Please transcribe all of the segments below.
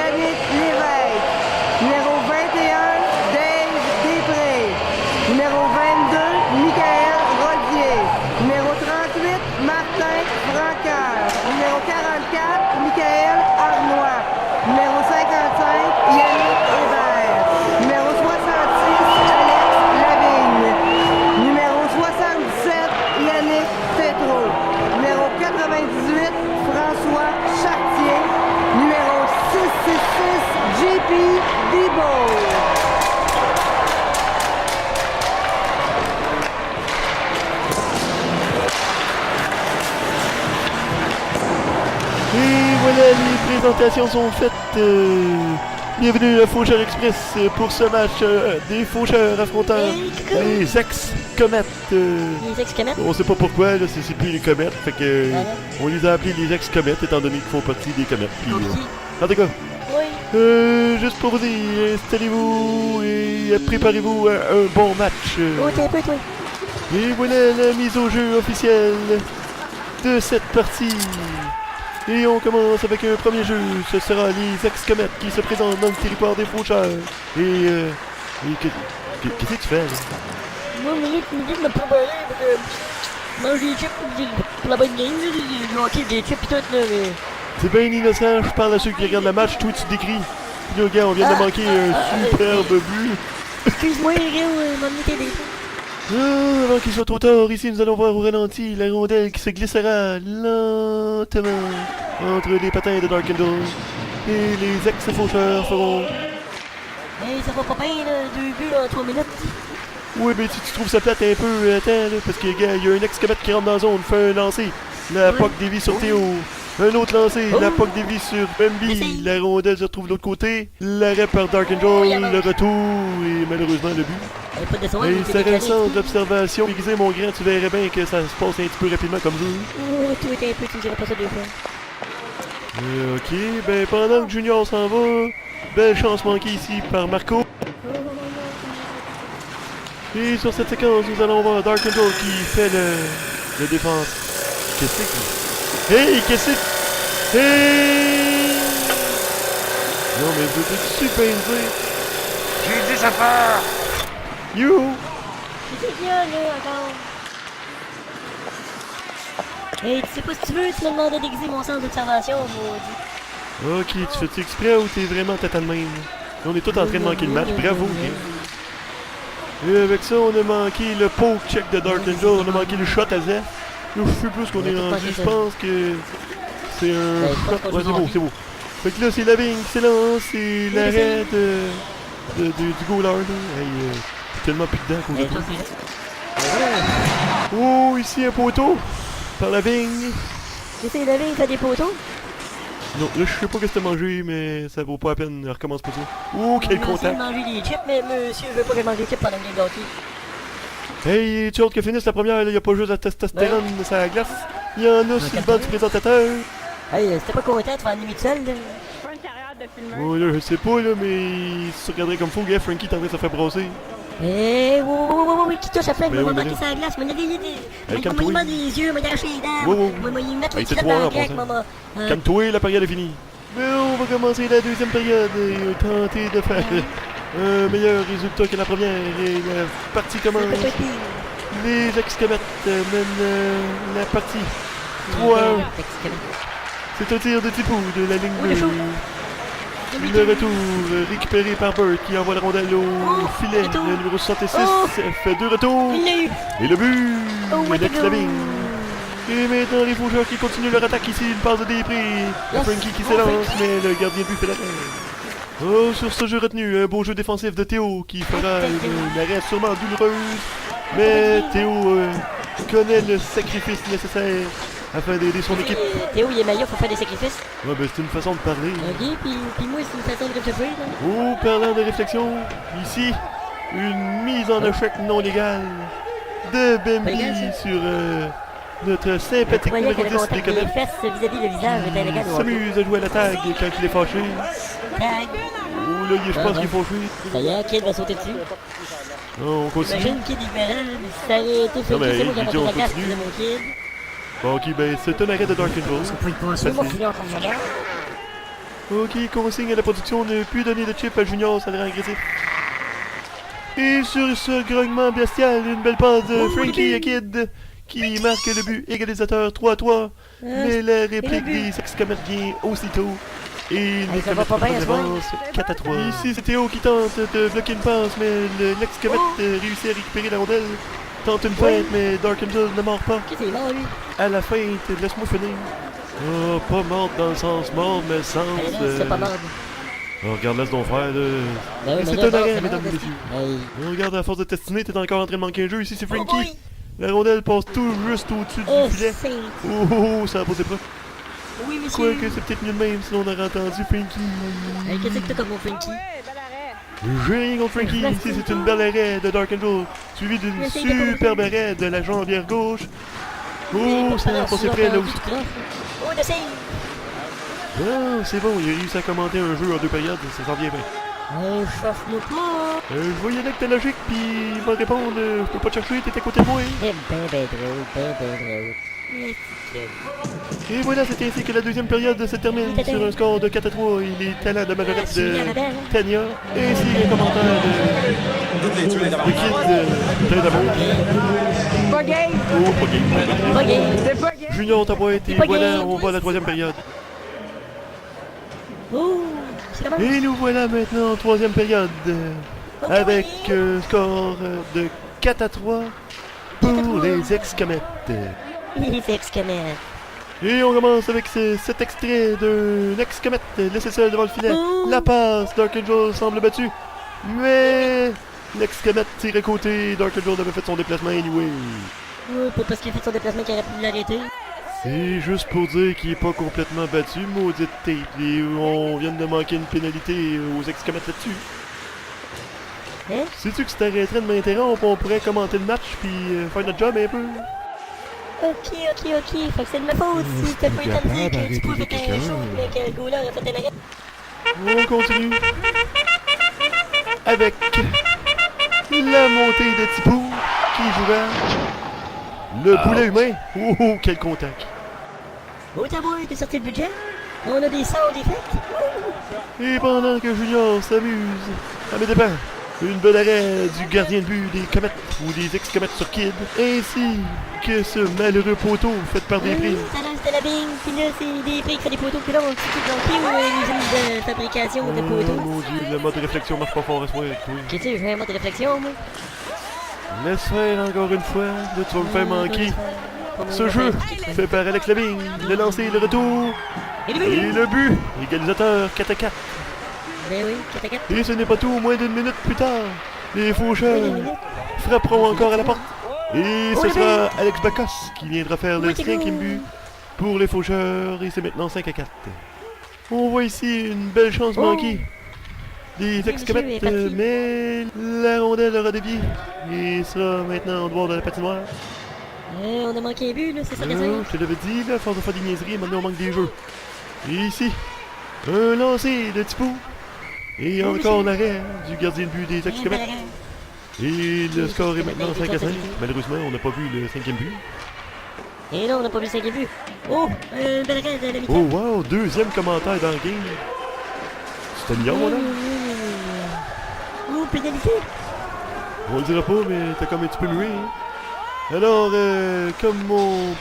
Yannick Lévesque. Numéro 21, Dave Després. Numéro 22, Michael Rodier. Numéro 38, Martin Francaire. Numéro 44, Michael Arnois. Numéro 55, Yannick Hébert. Numéro 66, Alex Lavigne. Numéro 77, Yannick Tétrault. Numéro 98, François Chartier. Numéro 666, JP Debo. Et voilà, les présentations sont faites. Bienvenue à Faucheur Express pour ce match des Faucheurs affrontant les ex-comètes. Les ex-comètes? On sait pas pourquoi, là, c'est plus les comètes. Fait que on les a appelés les ex-comètes étant donné qu'ils font partie des comètes. Puis, en tout cas, juste pour vous dire, installez-vous et préparez-vous à un bon match. T'es un peu, toi. Et voilà la mise au jeu officielle de cette partie. Et on commence avec un premier jeu. Ce sera les ex-comètes qui se présentent dans le territoire des faucheurs. Qu'est-ce que tu fais, là? Moi, minute de me préparer pour manger des chips pour la bonne game. J'ai manqué des chips et tout, là, mais... C'est bien innocent, je parle à ceux qui regardent le match, toi tu décris. Puis là, gars, on vient de manquer un superbe but. Excuse-moi, les gars, m'en mettez des fois. Avant qu'il soit trop tard, ici nous allons voir au ralenti la rondelle qui se glissera lentement entre les patins de Darkendall. Et les ex-faucheurs feront... Hey, ça va pas bien, là, 2 buts en 3 minutes. Oui, mais si tu trouves ça plate un peu, attends, là, parce que, gars, il y a un ex-comète qui rentre dans la zone, fait un lancer. La POC dévie sur Théo. Un autre lancé, la POC dévie sur Bambi. La rondelle se retrouve de l'autre côté. L'arrêt par Darkendall, le retour et malheureusement le but. Et ça reste d'observation. Aiguisé, mon grand, tu verrais bien que ça se passe un petit peu rapidement comme ça. Oh, tout est un peu, tu me dirais pas ça 2 fois. Ok, ben pendant que Junior s'en va, belle chance manquée ici par Marco. Et sur cette séquence, nous allons voir Darkendall qui fait le défense. Qu'est-ce que... Hey, qu'est-ce que... Hey! Non, mais vous êtes super dire. J'ai dit ça part! You! C'est bien, là, encore. Hey, tu sais pas si tu veux, tu me demandais d'exhiber mon sens d'observation, maudit. Ok, tu fais-tu exprès ou t'es vraiment tête de même? On est tous en train de manquer le match, bravo, ok. Et avec ça, on a manqué le poke check de Darkendall, on a manqué le shot à Zef. Je sais plus ce qu'on est rendu, je pense que c'est un shot. Ouais, c'est beau. Fait que là, c'est Lavigne qui s'élance, c'est l'arrêt du goaler, là. Hey, tellement plus dedans qu'on a tout. Oh, ici un poteau par Lavigne. C'est Lavigne, t'as des poteaux? Non, là, je sais pas ce que t'as mangé, mais ça vaut pas la peine, recommence pas ça. Oh, quel contact! Je manger des chips, mais monsieur veut pas que je mange des chips pendant que j'ai gâté. Hey, tu as hâte que finisse la première, il y a pas juste la testostérone sur la glace. Il y en a sur le banc du présentateur. Hey, c'était pas content de faire animer tout seul, là? Pas une carrière de filmer. Oh là, je sais pas, là, mais si tu regarderais comme faut, gars, Frankie t'en train de se faire brasser. Hey, oui, qui touche à plein, Ben moi, oui, marquer ben sa glace, moi, il calme-toi. m'a les yeux, m'a arraché les dents, Wow. moi, il mettre Hey, les c'est culottes 3 dans ans, la craque, pour ça. maman. Calme-toi, la période est finie. Mais on va commencer la deuxième période et tenter de faire un meilleur résultat que la première. Et la partie commence. Les ex-comètes mènent la partie 3. C'est un tir de Tipou de la ligne bleue. Le retour récupéré par Burt qui envoie la rondelle au filet. Le numéro 66 fait 2 retours. Et le but l'ex-Lavigne. Et maintenant les faucheurs qui continuent leur attaque ici. Une passe de Després. Frankie qui s'élance, mais le gardien de but fait la tête. Oh, sur ce jeu retenu, un beau jeu défensif de Théo qui fera une arrêt sûrement douloureuse. Mais Théo connaît le sacrifice nécessaire afin d'aider son équipe. Théo, il est meilleur, faut faire des sacrifices. Ouais, ben c'est une façon de parler. Ok, puis moi, c'est une façon de réfléchir, là. Oh, parlant de réflexion, ici, une mise en échec non légale de Bambi sur notre sympathique numéro 10 des Les fesses vis-à-vis le visage est illégal. s'amuse à jouer à la tag quand il est fâché. Tag. Oh là, je pense qu'il est fâché. Ça y est, Kid va sauter dessus. Non, on continue. Imagine Kid différent, mais si ça aurait été fait, Non, mais c'est moi qui il ai dit on monté la casse continue. de mon Kid. Bon, ok, ben c'est un arrêt de Darkendall. C'est moi qui l'ai encore Ok, consigne à la production ne plus donner de chip à Junior, ça le rend agressif. Et sur ce grognement bestial, une belle passe de Frankie à Kid qui marque le but égalisateur 3-3. Mais la réplique des ex-comètes vient aussitôt. Et les ça va comètes pas bien, ça va. avancent 4-3. Ici, c'est Théo qui tente de bloquer une passe, mais l'ex-comète réussit à récupérer la rondelle. Tente une feinte, mais Dark Angel ne mord pas. Qu'est-ce qu'il est mort, lui? À la feinte, laisse-moi finir. Oh, pas morte dans le sens mort, mais sens... C'est pas mort. Oh, regarde, laisse donc faire, là. Ben oui, C'est mais un là, arrêt, c'est mesdames et mort, messieurs. Hey. Oh, regarde, à force de t'estimer, t'es encore en train de manquer un jeu. Ici, c'est Oh Frankie. boy! La rondelle passe tout juste au-dessus Oh, du filet. c'est... Oh, ça a posé preuve. Oui, monsieur. Quoique, c'est peut-être mieux de même, sinon on aurait entendu Frankie. Hey, qu'est-ce que t'as comme mon Frankie? Ouais, bel arrêt. J'ai rien contre Frankie. Ici, c'est une belle arrêt de Dark Angel, suivi d'une Essaye de superbe arrêt de la jambière gauche. Oh, ça a passé près, là aussi. Oh, de save! Ah, c'est bon, il a réussi à commenter un jeu en 2 périodes, ça s'en vient bien. Oh, chauffe-moi pas! Je voyais là que t'as logique, puis il va répondre, je peux pas te chercher, t'es à côté de moi. Eh ben drôle, drôle. Et voilà, c'est ainsi que la deuxième période se termine sur un score de 4-3 et les talents de majorette de Tania, ainsi qu'un commentaire de Kid plein d'amour. Pas gay. Oh, pas gay. Pas gay. C'est pas gay. Junior Tapointe, et Pas voilà, gay. on va à la troisième période. Oh, c'est comment? Et nous voilà maintenant en troisième période, avec un score de 4-3 pour les ex-comètes. Les ex-comètes. Et on commence avec cet extrait d'un ex-comète laissé seul devant le filet. Oh. La passe, Dark Angel semble battu. Mais l'ex-comète tire à côté. Dark Angel avait fait son déplacement anyway. Oh, pas parce qu'il a fait son déplacement qu'il aurait pu l'arrêter. C'est juste pour dire qu'il est pas complètement battu, maudite tape. Et on vient de manquer une pénalité aux ex-comètes là-dessus. Hein? Sais-tu que si t'arrêterais de m'interrompre, on pourrait commenter le match puis faire notre job un peu? Ok. Fait que c'est de ma faute si t'as pas eu le temps de dire que tu pouvais faire un show, mais que le goaler a fait un arrêt. On continue avec la montée de Tipou qui jouera le boulet humain. Oh, quel contact! Oh, t'as beau, t'es sorti le budget? On a des sound effects? Et pendant que Junior s'amuse à mes dépens, une belle arrêt du gardien de but des comètes ou des ex-comètes sur Kid, ainsi que ce malheureux poteau fait par des prises. Tout à l'heure c'était la bing, puis là c'est des prix qui font des poteaux, puis là on se dit dans ou une usine de fabrication de Oh poteaux. mon dieu, le mode réflexion marche pas fort à soi avec toi. Qu'est-ce que j'ai un mode de réflexion, moi? Laisse faire encore une fois, là tu vas me faire manquer. Ce jeu fait par Alex Lavigne, le lancer, le retour, Et et le but! le but, égalisateur 4-4. Ben oui, 4-4. Et ce n'est pas tout, moins d'une minute plus tard, les faucheurs frapperont encore à la porte. Et ce sera Alex Bacos qui viendra faire le 5e but pour les faucheurs, et c'est maintenant 5-4. On voit ici une belle chance manquée des ex-comètes, mais la rondelle aura dévié et sera maintenant en dehors de la patinoire. On a manqué un but, là, c'est ça que ça Je te l'avais dit, là, force de faire des niaiseries, maintenant on manque des jeux. Et ici, un lancer de Tipou. Et encore l'arrêt du gardien de but des ex-comètes. Et le score est maintenant 5-5. Malheureusement, on n'a pas vu le 5e but. Et là, on n'a pas vu le 5e but. Oh, bel arrêt de la mi-temps. Oh wow, deuxième commentaire dans le game. C'était mignon, là. Oh, pénalité. On le dira pas, mais t'as comme un petit peu mué. Hein? Alors, comme mon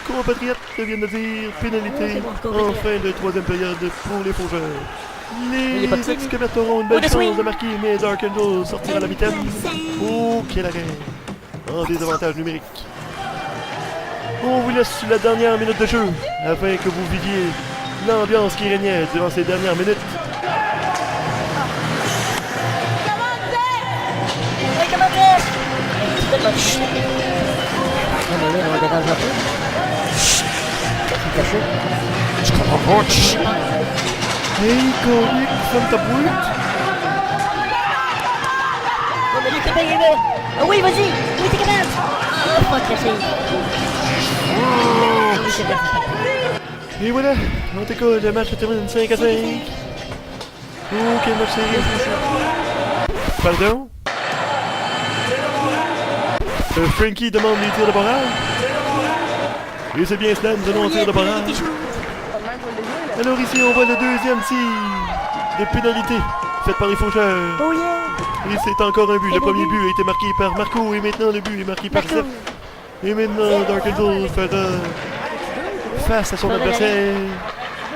compatriote vient de dire, pénalité en fin de troisième période pour les faucheurs. Les ex-comètes auront une belle chance de marquer, mais Dark Angel sortira à la mi-temps. Oh, quel arrêt! En désavantage numérique. On vous laisse sur la dernière minute de jeu, afin que vous viviez l'ambiance qui régnait durant ces dernières minutes. Hey, comment t'es? Chut! Non, mais là, on dérange un peu. Chut! Qu'est-ce que tu comprends pas? Chut! Hey, Colic, ferme ta brute! Non, mais lui, t'es pas aimé! Ah oui, vas-y! Oui, t'es capable! Ah, fuck, la fille! Oui, c'est bien. Et voilà, en tout cas, le match se termine 5-5. Oh, quel match c'est! Pardon? Frankie demande les tirs de barrage. Et c'est bien cela, nous allons en tir de barrage. Pas de même pour le début, là. Alors ici, on voit le deuxième tir de pénalité fait par les faucheurs. Oh yeah! Et c'est encore un but. Et Le le premier but. but a été marqué par Marco et maintenant le but est marqué par Zeph. Et maintenant, Dark Eagle fera face à son adversaire.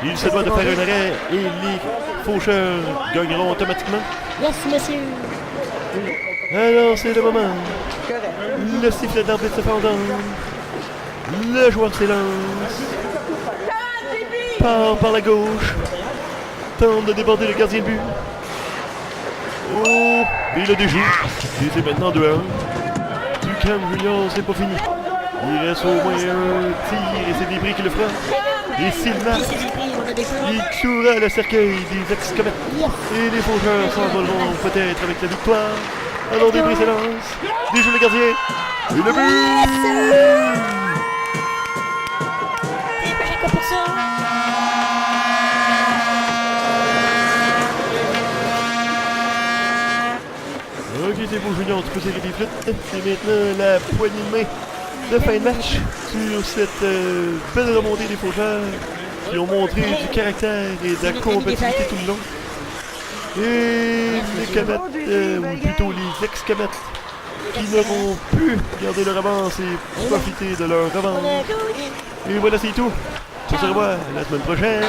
Il se doit de faire un arrêt et les faucheurs gagneront automatiquement. Yes, monsieur! Alors, c'est le moment. Correct. Le sifflet d'arbitre se fendant. Le joueur s'élance. Part par la gauche. Tente de déborder le gardien de but. Oh! Et il a déjoué. Et c'est maintenant 2-1. Ducam Junior, c'est pas fini. Il reste au moins un tir et c'est Débris qui le fera. Et s'il marque, On a des points. il clouera le cercueil des ex-comètes. Yes! Et les faucheurs s'envoleront peut-être avec la victoire. Alors Débris s'élance. Déjoue le gardien. Et le but! Et ben, quoi pour ça? Ok, c'est beau, Junior, tu peux serrer des flûtes. C'est maintenant la poignée de main de fin de match sur cette belle remontée des faucheurs qui ont montré du caractère et de la combativité tout le long. Et les comètes, ou plutôt les ex-comètes, qui n'auront pu garder leur avance et profiter de leur On revanche. a gagné! Et voilà, c'est tout. On se revoit la semaine prochaine.